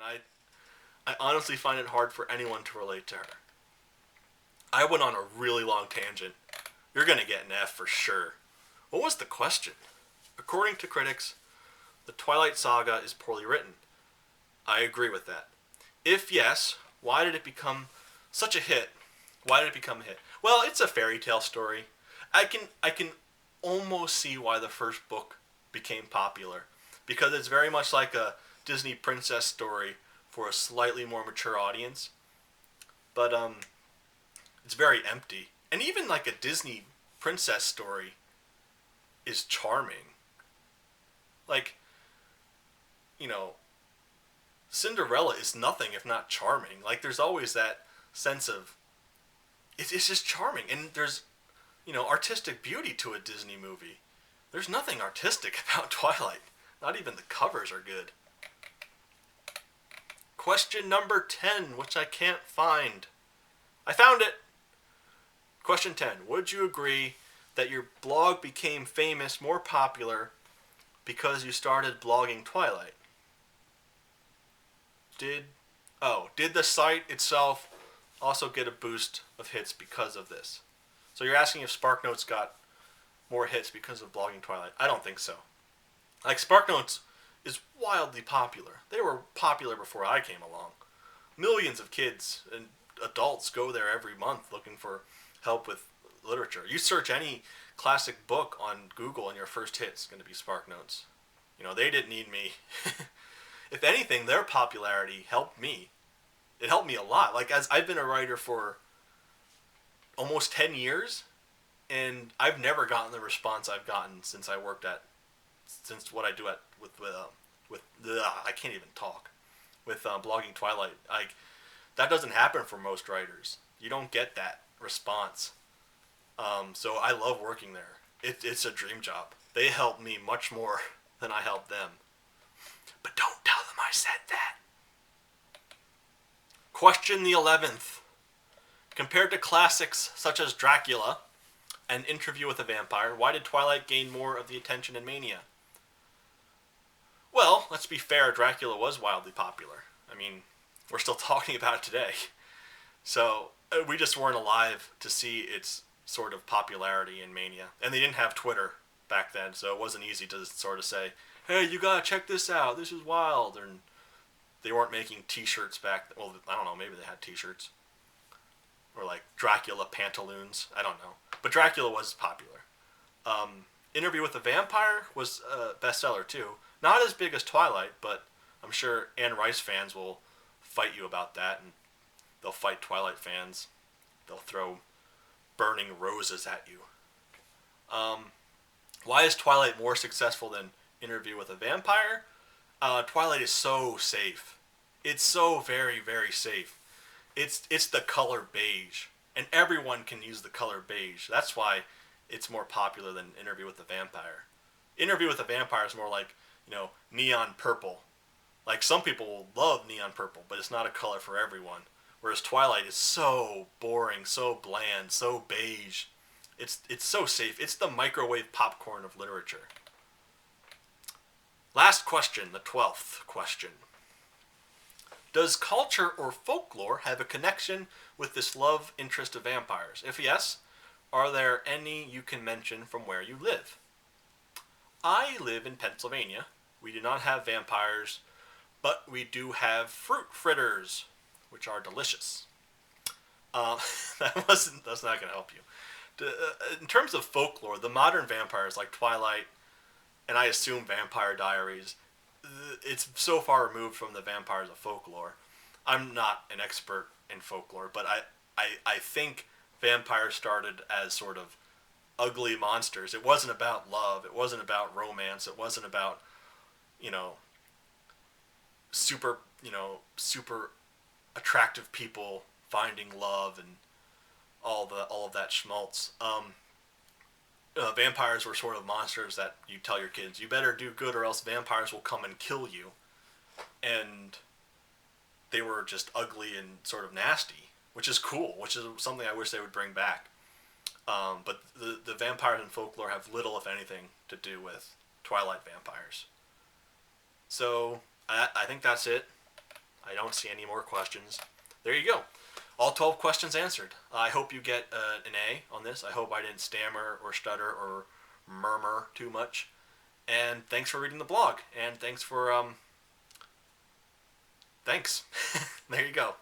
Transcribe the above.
and I honestly find it hard for anyone to relate to her. I went on a really long tangent. You're gonna get an F for sure. What was the question? According to critics, the Twilight Saga is poorly written. I agree with that. If yes, why did it become such a hit? Why did it become a hit? Well, it's a fairy tale story. I can almost see why the first book became popular because it's very much like a Disney princess story for a slightly more mature audience. But it's very empty. And even like a Disney princess story is charming. Like, you know, Cinderella is nothing if not charming. Like there's always that sense of it's just charming, and there's artistic beauty to a Disney movie. There's nothing artistic about Twilight. Not even the covers are good. Question number 10, which I can't find. I found it! Question 10. Would you agree that your blog became famous, more popular, because you started blogging Twilight? Did the site itself also get a boost of hits because of this? So you're asking if SparkNotes got more hits because of blogging Twilight. I don't think so. Like SparkNotes is wildly popular. They were popular before I came along. Millions of kids and adults go there every month looking for help with literature. You search any classic book on Google and your first hit's going to be SparkNotes. They didn't need me. If anything, their popularity helped me. It helped me a lot. Like, as I've been a writer for almost 10 years, and I've never gotten the response I've gotten since what I do I can't even talk, with blogging Twilight. Like, that doesn't happen for most writers. You don't get that response. So I love working there. It's a dream job. They help me much more than I help them. But don't tell them I said that. Question the 11th. Compared to classics such as Dracula and Interview with a Vampire, why did Twilight gain more of the attention in Mania? Well, let's be fair, Dracula was wildly popular. I mean, we're still talking about it today. So, we just weren't alive to see its sort of popularity in Mania. And they didn't have Twitter back then, so it wasn't easy to sort of say, hey, you gotta check this out, this is wild. And they weren't making t-shirts back then. Well, I don't know, maybe they had t-shirts. Or like Dracula pantaloons, I don't know. But Dracula was popular. Interview with the Vampire was a bestseller too. Not as big as Twilight, but I'm sure Anne Rice fans will fight you about that, and they'll fight Twilight fans. They'll throw burning roses at you. Why is Twilight more successful than Interview with a Vampire? Twilight is so safe. It's so very, very safe. It's the color beige, and everyone can use the color beige. That's why it's more popular than Interview with the Vampire. Interview with the Vampire is more like, neon purple. Like, some people love neon purple, but it's not a color for everyone. Whereas Twilight is so boring, so bland, so beige. It's so safe. It's the microwave popcorn of literature. Last question, the 12th question. Does culture or folklore have a connection with this love interest of vampires? If yes, are there any you can mention from where you live? I live in Pennsylvania. We do not have vampires, but we do have fruit fritters, which are delicious. That's not going to help you. In terms of folklore, the modern vampires like Twilight, and I assume Vampire Diaries, it's so far removed from the vampires of folklore. I'm not an expert in folklore, but I think vampires started as sort of ugly monsters. It wasn't about love. It wasn't about romance. It wasn't about, super attractive people finding love and all of that schmaltz. Vampires were sort of monsters that you tell your kids, you better do good or else vampires will come and kill you. And they were just ugly and sort of nasty, which is cool, which is something I wish they would bring back. But the vampires in folklore have little, if anything, to do with Twilight vampires. So, I think that's it. I don't see any more questions. There you go. All 12 questions answered. I hope you get an A on this. I hope I didn't stammer or stutter or murmur too much. And thanks for reading the blog. And thanks for, thanks. There you go.